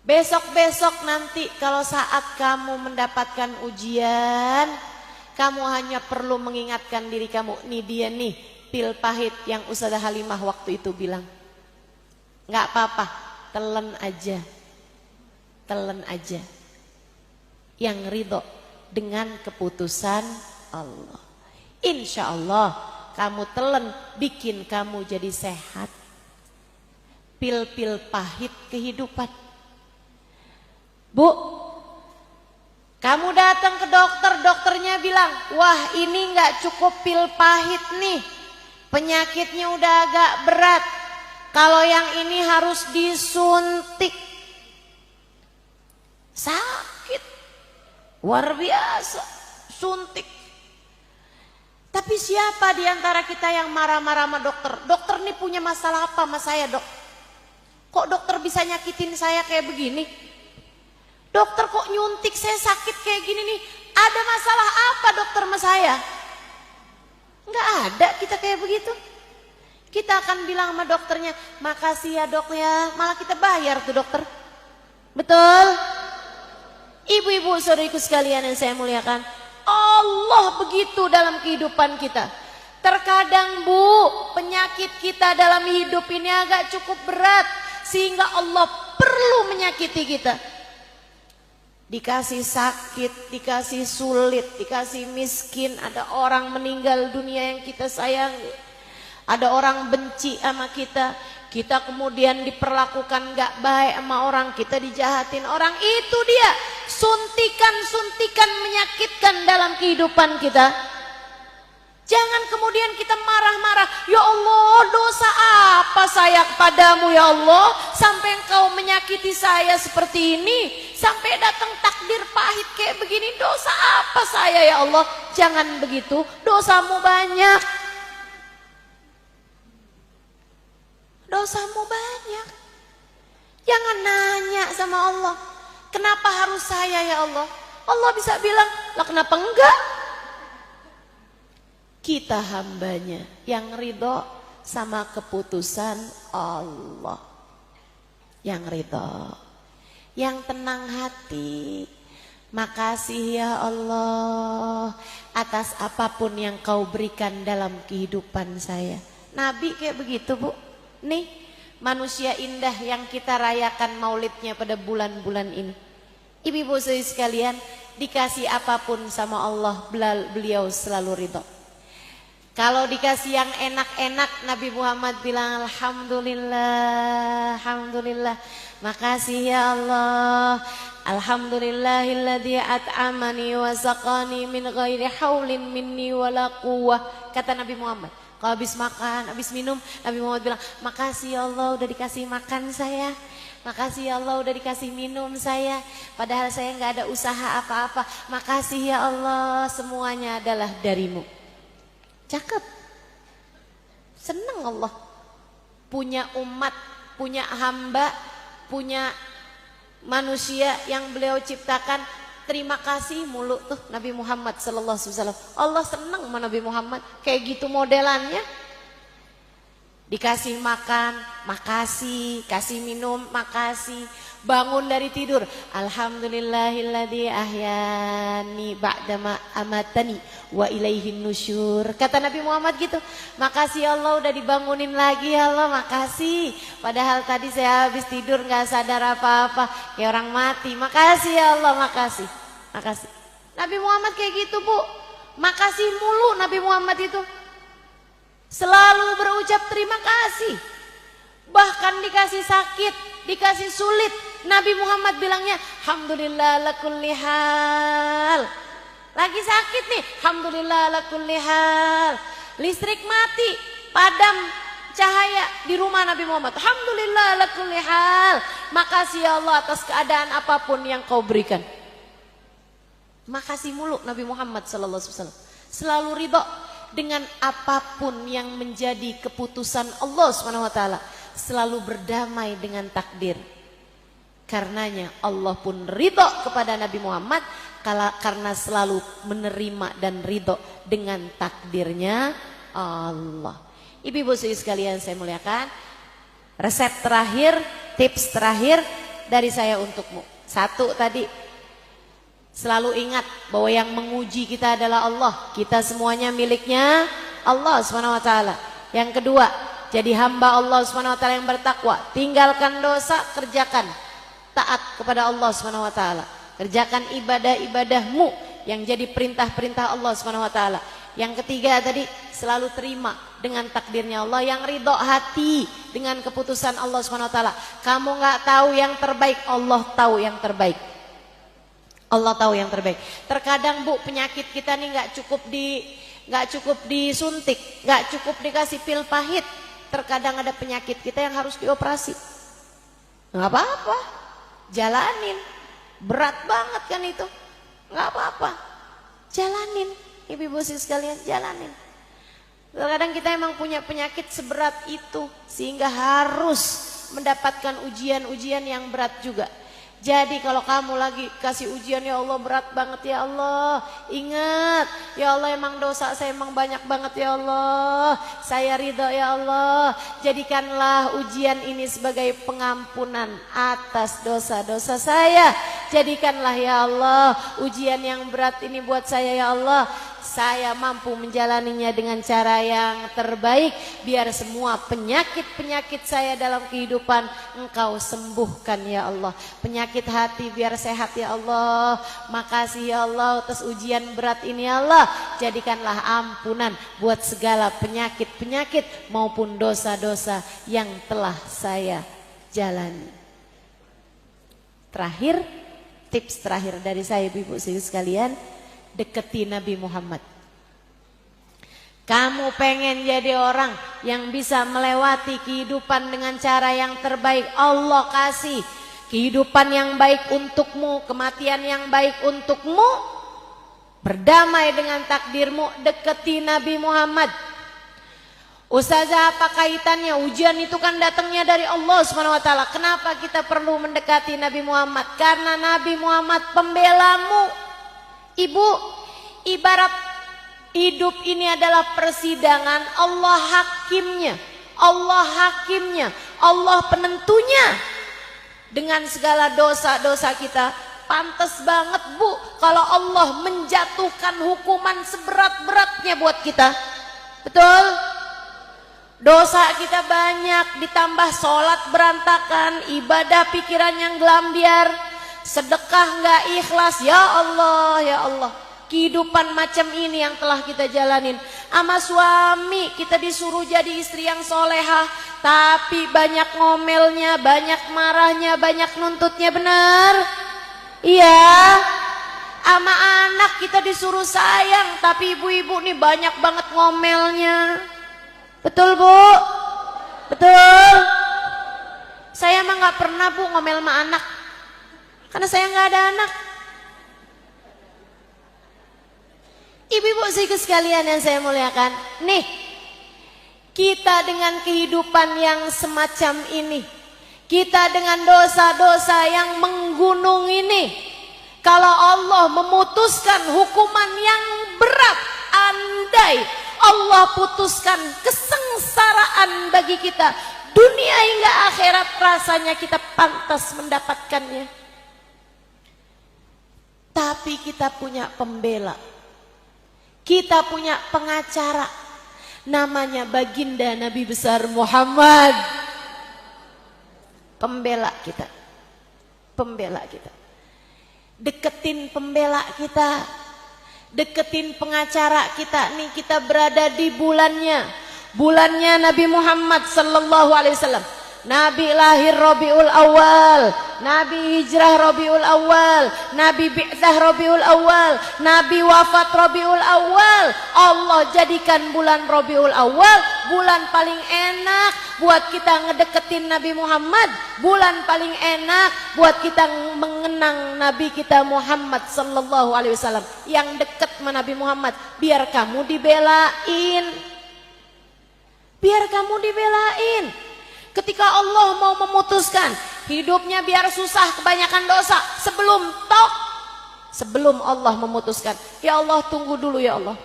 Besok-besok nanti kalau saat kamu mendapatkan ujian, kamu hanya perlu mengingatkan diri kamu, nih dia nih pil pahit yang Ustazah Halimah waktu itu bilang. Enggak apa-apa, telan aja. Yang ridho dengan keputusan Allah. Insya Allah kamu telan, bikin kamu jadi sehat. Pil-pil pahit kehidupan. Bu, kamu datang ke dokter, dokternya bilang, wah ini nggak cukup pil pahit nih, penyakitnya udah agak berat. Kalau yang ini harus disuntik. Sakit, luar biasa, suntik. Tapi siapa di antara kita yang marah-marah sama dokter? Dokter nih punya masalah apa sama saya, dok? Kok dokter bisa nyakitin saya kayak begini? Dokter kok nyuntik saya sakit kayak gini nih? Ada masalah apa dokter sama saya? Nggak ada kita kayak begitu. Kita akan bilang sama dokternya, makasih ya dok ya, malah kita bayar tuh dokter. Betul? Ibu-ibu saudariku sekalian yang saya muliakan, Allah begitu dalam kehidupan kita. Terkadang Bu, penyakit kita dalam hidup ini agak cukup berat, sehingga Allah perlu menyakiti kita. Dikasih sakit, dikasih sulit, dikasih miskin, ada orang meninggal dunia yang kita sayangi, ada orang benci sama kita, kita kemudian diperlakukan gak baik sama orang, kita dijahatin orang. Itu dia suntikan menyakitkan dalam kehidupan kita. Jangan kemudian kita marah-marah, ya Allah dosa apa saya kepadamu ya Allah, sampai engkau menyakiti saya seperti ini, sampai datang takdir pahit kayak begini, dosa apa saya ya Allah. Jangan begitu, dosamu banyak. Dosamu banyak. Jangan nanya sama Allah, kenapa harus saya ya Allah? Allah bisa bilang, lah kenapa enggak? Kita hambanya yang ridho sama keputusan Allah. Yang ridho, yang tenang hati. Makasih ya Allah atas apapun yang kau berikan dalam kehidupan saya. Nabi kayak begitu Bu. Nih manusia indah yang kita rayakan maulidnya pada bulan-bulan ini. Ibu-ibu sekalian, dikasih apapun sama Allah, beliau selalu ridho. Kalau dikasih yang enak-enak, Nabi Muhammad bilang alhamdulillah, alhamdulillah. Makasih ya Allah. Alhamdulillahilladzi at'amani wa saqani min ghairi haulin minni wala quwwah. Kata Nabi Muhammad. Kalau habis makan, habis minum, Nabi Muhammad bilang, makasih ya Allah udah dikasih makan saya. Makasih ya Allah udah dikasih minum saya. Padahal saya nggak ada usaha apa-apa. Makasih ya Allah, semuanya adalah darimu. Cakep. Senang Allah punya umat, punya hamba, punya manusia yang beliau ciptakan. Terima kasih mulu tuh Nabi Muhammad sallallahu alaihi wasallam. Allah senang sama Nabi Muhammad kayak gitu modelannya. Dikasih makan, makasih, kasih minum, makasih. Bangun dari tidur, alhamdulillahilladzi ahyani ba'dama amatani wa ilaihin nusyur. Kata Nabi Muhammad gitu. Makasih Allah udah dibangunin lagi ya Allah, makasih. Padahal tadi saya habis tidur nggak sadar apa-apa, kayak orang mati. Makasih ya Allah, makasih. Makasih. Nabi Muhammad kayak gitu Bu. Makasih mulu Nabi Muhammad itu. Selalu berucap terima kasih. Bahkan dikasih sakit, dikasih sulit, Nabi Muhammad bilangnya alhamdulillah ala kulli hal. Lagi sakit nih, alhamdulillah ala kulli hal. Listrik mati, padam cahaya di rumah Nabi Muhammad, alhamdulillah ala kulli hal. Makasih ya Allah atas keadaan apapun yang kau berikan. Makasih mulu Nabi Muhammad sallallahu alaihi wasallam. Selalu ridho dengan apapun yang menjadi keputusan Allah Subhanahu wa taala. Selalu berdamai dengan takdir. Karenanya Allah pun ridho kepada Nabi Muhammad karena selalu menerima dan ridho dengan takdirnya Allah. Ibu-ibu sekalian saya muliakan, resep terakhir, tips terakhir dari saya untukmu. Satu tadi, selalu ingat bahwa yang menguji kita adalah Allah. Kita semuanya miliknya Allah SWT. Yang kedua, jadi hamba Allah SWT yang bertakwa. Tinggalkan dosa, kerjakan taat kepada Allah SWT. Kerjakan ibadah-ibadahmu yang jadi perintah-perintah Allah SWT. Yang ketiga tadi, selalu terima dengan takdirnya Allah, yang ridho hati dengan keputusan Allah SWT. Kamu nggak tahu yang terbaik, Allah tahu yang terbaik. Allah tahu yang terbaik. Terkadang Bu, penyakit kita nih nggak cukup disuntik, nggak cukup dikasih pil pahit. Terkadang ada penyakit kita yang harus dioperasi. Nggak apa-apa, jalanin. Berat banget kan itu, nggak apa-apa, jalanin. Ibu-ibu sekalian, jalanin. Terkadang kita emang punya penyakit seberat itu sehingga harus mendapatkan ujian-ujian yang berat juga. Jadi kalau kamu lagi kasih ujian, ya Allah berat banget ya Allah, ingat ya Allah emang dosa saya emang banyak banget ya Allah, saya ridho ya Allah. Jadikanlah ujian ini sebagai pengampunan atas dosa-dosa saya. Jadikanlah ya Allah ujian yang berat ini buat saya ya Allah, saya mampu menjalaninya dengan cara yang terbaik. Biar semua penyakit-penyakit saya dalam kehidupan Engkau sembuhkan ya Allah. Penyakit hati biar sehat ya Allah. Makasih ya Allah atas ujian berat ini ya Allah. Jadikanlah ampunan buat segala penyakit-penyakit maupun dosa-dosa yang telah saya jalani. Terakhir, tips terakhir dari saya ibu-ibu sekalian, deketi Nabi Muhammad. Kamu pengen jadi orang yang bisa melewati kehidupan dengan cara yang terbaik, Allah kasih kehidupan yang baik untukmu, kematian yang baik untukmu, berdamai dengan takdirmu, deketi Nabi Muhammad. Ustazah, apa kaitannya? Ujian itu kan datangnya dari Allah SWT. Kenapa kita perlu mendekati Nabi Muhammad? Karena Nabi Muhammad pembelamu. Ibu, ibarat hidup ini adalah persidangan, Allah hakimnya, Allah hakimnya, Allah penentunya. Dengan segala dosa-dosa kita, pantas banget Bu kalau Allah menjatuhkan hukuman seberat-beratnya buat kita. Betul? Dosa kita banyak, ditambah sholat berantakan, ibadah pikiran yang gelambiar, sedekah nggak ikhlas. Ya Allah, ya Allah, kehidupan macam ini yang telah kita jalanin. Sama suami kita disuruh jadi istri yang solehah, tapi banyak ngomelnya, banyak marahnya, banyak nuntutnya, benar? Iya. Sama anak kita disuruh sayang, tapi ibu-ibu nih banyak banget ngomelnya. Betul Bu? Betul? Saya emang nggak pernah Bu ngomel sama anak, karena saya nggak ada anak. Ibu-ibu sekalian yang saya muliakan, nih kita dengan kehidupan yang semacam ini, kita dengan dosa-dosa yang menggunung ini, kalau Allah memutuskan hukuman yang berat, andai Allah putuskan kesengsaraan bagi kita, dunia hingga akhirat, rasanya kita pantas mendapatkannya. Tapi kita punya pembela, kita punya pengacara, namanya baginda Nabi besar Muhammad. Pembela kita, pembela kita. Deketin pembela kita, deketin pengacara kita. Nih kita berada di bulannya Nabi Muhammad sallallahu alaihi wasallam. Nabi lahir Rabiul Awal, Nabi hijrah Rabiul Awal, Nabi bi'tsah Rabiul Awal, Nabi wafat Rabiul Awal. Allah jadikan bulan Rabiul Awal bulan paling enak buat kita ngedeketin Nabi Muhammad, bulan paling enak buat kita mengenang Nabi kita Muhammad sallallahu alaihi wasallam. Yang deket sama Nabi Muhammad, biar kamu dibelain. Biar kamu dibelain. Ketika Allah mau memutuskan hidupnya biar susah kebanyakan dosa, sebelum Allah memutuskan, ya Allah tunggu dulu ya Allah,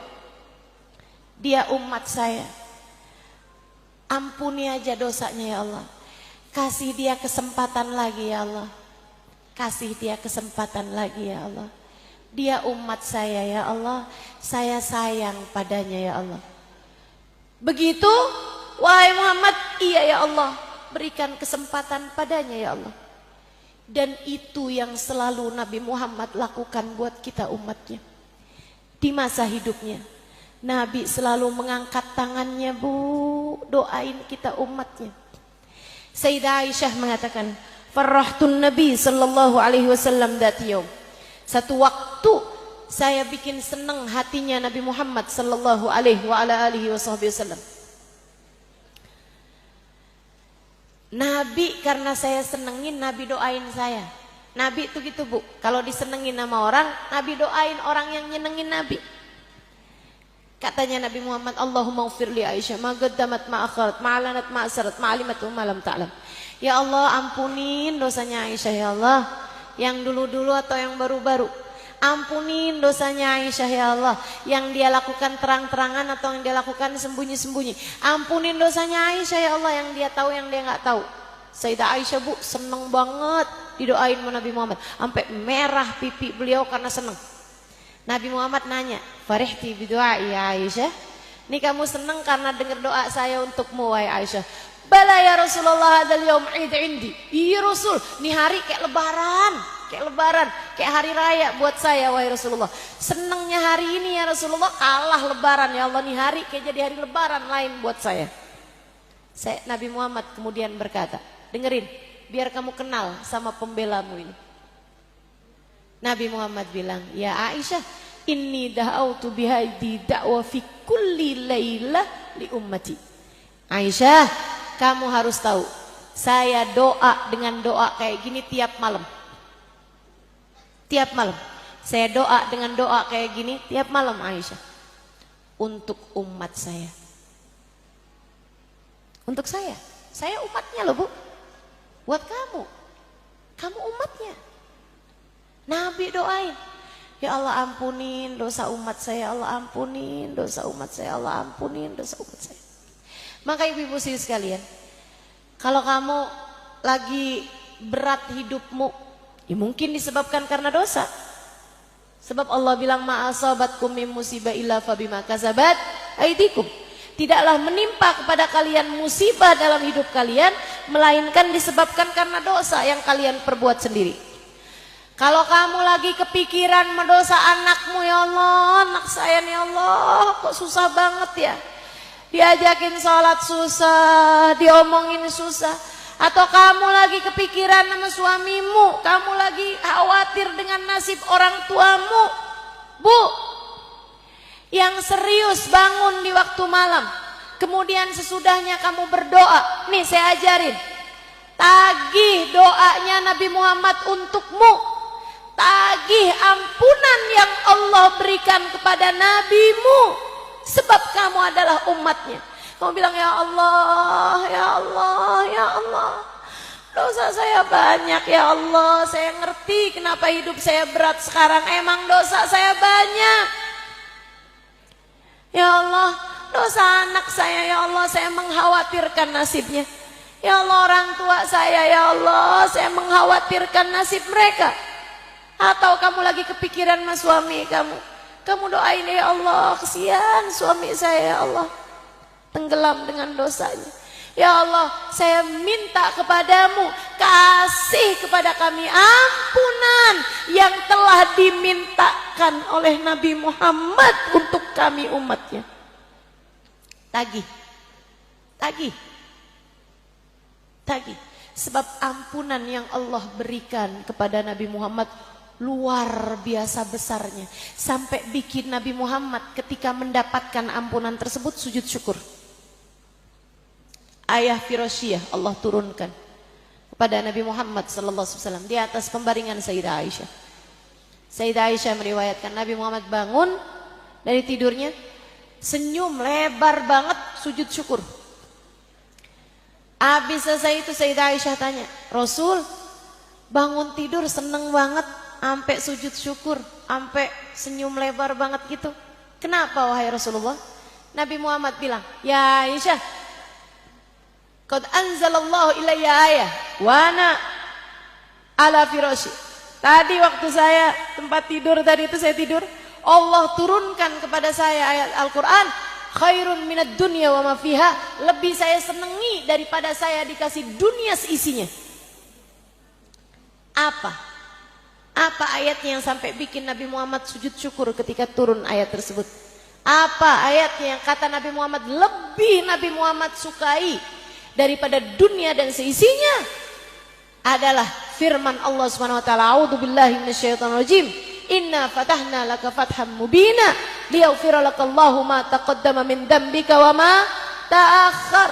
dia umat saya, ampuni aja dosanya ya Allah, kasih dia kesempatan lagi ya Allah, kasih dia kesempatan lagi ya Allah, dia umat saya ya Allah, saya sayang padanya ya Allah. Begitu, wahai Muhammad, iya ya Allah, berikan kesempatan padanya ya Allah. Dan itu yang selalu Nabi Muhammad lakukan buat kita umatnya. Di masa hidupnya, Nabi selalu mengangkat tangannya, Bu, doain kita umatnya. Sayyidah Aisyah mengatakan, farrahtun Nabi sallallahu alaihi wasallam dzati yaum. Satu waktu saya bikin senang hatinya Nabi Muhammad sallallahu alaihi wa ala alihi wasallam. Nabi karena saya senengin, Nabi doain saya. Nabi itu gitu Bu, kalau disenengin sama orang, Nabi doain orang yang nyenengin Nabi. Katanya Nabi Muhammad, Allahumma ghfir li Aisyah ma qaddamat ma akharat ma alanat ma asrat ma alimat wa ma lam ta'lam. Ya Allah, ampunin dosanya Aisyah ya Allah, yang dulu-dulu atau yang baru-baru. Ampunin dosanya Aisyah ya Allah, yang dia lakukan terang-terangan atau yang dia lakukan sembunyi-sembunyi. Ampunin dosanya Aisyah ya Allah, yang dia tahu yang dia nggak tahu. Sayyidah Aisyah Bu seneng banget didoain sama Nabi Muhammad, sampai merah pipi beliau karena seneng. Nabi Muhammad nanya, farihti bidu'a ya Aisyah, ini kamu seneng karena dengar doa saya untukmu wahai Aisyah. Bala ya Rasulullah, hadzal yaum id indi. Iya Rasul, ini hari kayak lebaran, kayak hari raya buat saya wahai Rasulullah. Senengnya hari ini ya Rasulullah, kalah lebaran ya Allah, nih hari kayak jadi hari lebaran lain buat saya. Nabi Muhammad kemudian berkata, dengerin, biar kamu kenal sama pembelamu ini. Nabi Muhammad bilang, ya Aisyah, inni da'autu bihadi da'wa fi kulli laylah li ummati. Aisyah, kamu harus tahu, saya doa dengan doa kayak gini tiap malam. Tiap malam saya doa dengan doa kayak gini tiap malam Aisyah, untuk umat saya. Untuk saya umatnya loh Bu. Buat kamu umatnya. Nabi doain, ya Allah ampunin dosa umat saya, Allah ampunin dosa umat saya, Allah ampunin dosa umat saya. Maka ibu-ibu sekalian, kalau kamu lagi berat hidupmu, ya mungkin disebabkan karena dosa. Sebab Allah bilang ma'asabatkum min musibah illa fabima kasabat aidikum. Tidaklah menimpa kepada kalian musibah dalam hidup kalian, melainkan disebabkan karena dosa yang kalian perbuat sendiri. Kalau kamu lagi kepikiran mendosa anakmu, ya Allah, anak saya nih Allah, kok susah banget ya. Diajakin sholat susah, diomongin susah. Atau kamu lagi kepikiran sama suamimu, kamu lagi khawatir dengan nasib orang tuamu. Bu, yang serius bangun di waktu malam, kemudian sesudahnya kamu berdoa. Nih saya ajarin, tagih doanya Nabi Muhammad untukmu. Tagih ampunan yang Allah berikan kepada nabimu, sebab kamu adalah umatnya. Kamu bilang, ya Allah, ya Allah, ya Allah, dosa saya banyak ya Allah, saya ngerti kenapa hidup saya berat sekarang, emang dosa saya banyak. Ya Allah, dosa anak saya ya Allah, saya mengkhawatirkan nasibnya. Ya Allah, orang tua saya ya Allah, saya mengkhawatirkan nasib mereka. Atau kamu lagi kepikiran sama suami kamu doain, ya Allah, kesian suami saya ya Allah, tenggelam dengan dosanya. Ya Allah, saya minta kepadamu, kasih kepada kami ampunan yang telah dimintakan oleh Nabi Muhammad untuk kami umatnya. Tagih. Sebab ampunan yang Allah berikan kepada Nabi Muhammad luar biasa besarnya, sampai bikin Nabi Muhammad ketika mendapatkan ampunan tersebut sujud syukur. Ayah Firosyah Allah turunkan kepada Nabi Muhammad sallallahu alaihi wasallam di atas pembaringan Sayyidah Aisyah. Sayyidah Aisyah meriwayatkan Nabi Muhammad bangun dari tidurnya, senyum lebar banget, sujud syukur. Habis selesai itu Sayyidah Aisyah tanya, Rasul bangun tidur seneng banget sampai sujud syukur, sampai senyum lebar banget gitu. Kenapa wahai Rasulullah? Nabi Muhammad bilang, ya Aisyah, qad anzalallahu ilayya ayah wa ana ala firashi. Tadi waktu saya tempat tidur tadi itu saya tidur, Allah turunkan kepada saya ayat Al-Quran, khairun minad dunya wa ma fiha, lebih saya senangi daripada saya dikasih dunia seisinya. Apa ayatnya yang sampai bikin Nabi Muhammad sujud syukur ketika turun ayat tersebut? Apa ayatnya yang kata Nabi Muhammad lebih Nabi Muhammad sukai daripada dunia dan seisinya? Adalah firman Allah Subhanahu wa taala, a'udzubillahi minasyaitonir rajim. Inna fatahna laka fatham mubina liyaghfira lakallahu ma taqaddama min dzambika wa ma ta'akhkhar.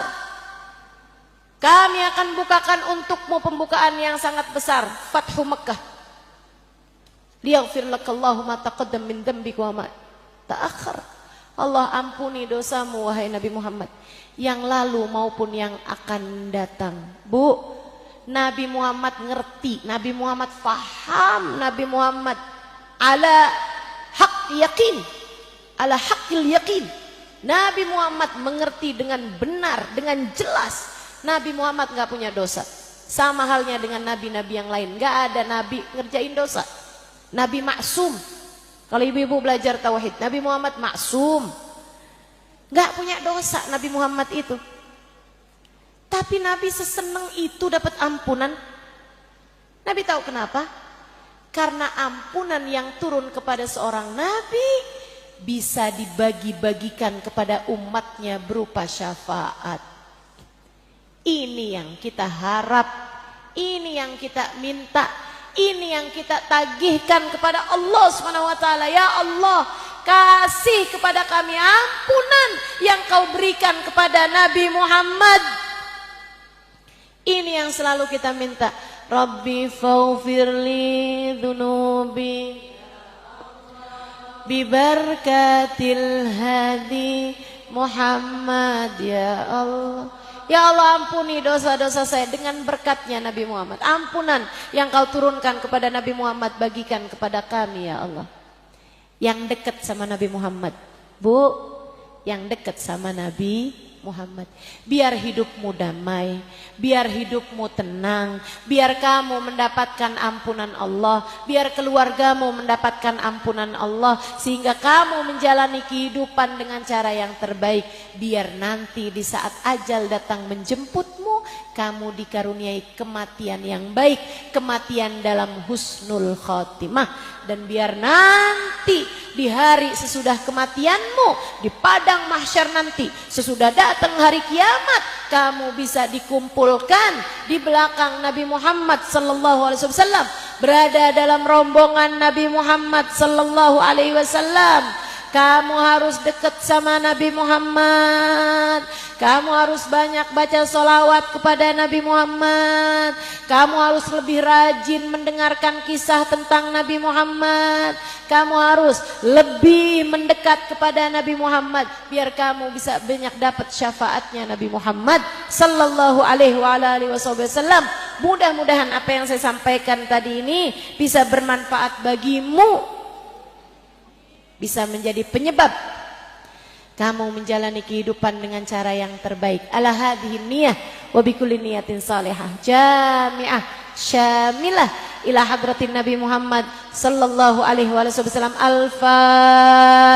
Kami akan bukakan untukmu pembukaan yang sangat besar, Fathu Makkah. Liyaghfir lakallahu ma taqaddama min dzambika wa ma ta'akhkhar. Allah ampuni dosamu wahai Nabi Muhammad, yang lalu maupun yang akan datang. Bu, Nabi Muhammad ngerti, Nabi Muhammad faham, Nabi Muhammad ala haq yakin, ala haqqil yakin. Nabi Muhammad mengerti dengan benar, dengan jelas. Nabi Muhammad gak punya dosa. Sama halnya dengan nabi-nabi yang lain, gak ada nabi ngerjain dosa. Nabi maksum. Kalau ibu-ibu belajar tauhid, Nabi Muhammad maksum, gak punya dosa Nabi Muhammad itu. Tapi Nabi seseneng itu dapat ampunan. Nabi tahu kenapa? Karena ampunan yang turun kepada seorang nabi bisa dibagi-bagikan kepada umatnya berupa syafaat. Ini yang kita harap, ini yang kita minta, ini yang kita tagihkan kepada Allah Subhanahu wa taala. Ya Allah, kasih kepada kami ampunan yang kau berikan kepada Nabi Muhammad. Ini yang selalu kita minta. Rabbi faghfirli dhunubi bibarakatil hadi Muhammad. Ya Allah, ya Allah, ampuni dosa-dosa saya dengan berkatnya Nabi Muhammad. Ampunan yang kau turunkan kepada Nabi Muhammad bagikan kepada kami ya Allah. Yang dekat sama Nabi Muhammad, Bu, yang dekat sama Nabi Muhammad, biar hidupmu damai, biar hidupmu tenang, biar kamu mendapatkan ampunan Allah, biar keluargamu mendapatkan ampunan Allah, sehingga kamu menjalani kehidupan dengan cara yang terbaik, biar nanti di saat ajal datang menjemputmu, kamu dikaruniai kematian yang baik, kematian dalam husnul khotimah. Dan biar nanti di hari sesudah kematianmu, di padang mahsyar nanti, sesudah datang hari kiamat, kamu bisa dikumpulkan di belakang Nabi Muhammad sallallahu alaihi wasallam, berada dalam rombongan Nabi Muhammad sallallahu alaihi wasallam. Kamu harus dekat sama Nabi Muhammad. Kamu harus banyak baca sholawat kepada Nabi Muhammad. Kamu harus lebih rajin mendengarkan kisah tentang Nabi Muhammad. Kamu harus lebih mendekat kepada Nabi Muhammad, biar kamu bisa banyak dapat syafaatnya Nabi Muhammad sallallahu alaihi wasallam. Mudah-mudahan apa yang saya sampaikan tadi ini bisa bermanfaat bagimu, bisa menjadi penyebab kamu menjalani kehidupan dengan cara yang terbaik. Ala hadhihi niyah wa bikulli niyatin salihah jami'ah syamilah ila hadratin Nabi Muhammad sallallahu alaihi wasallam. Al-Fatihah.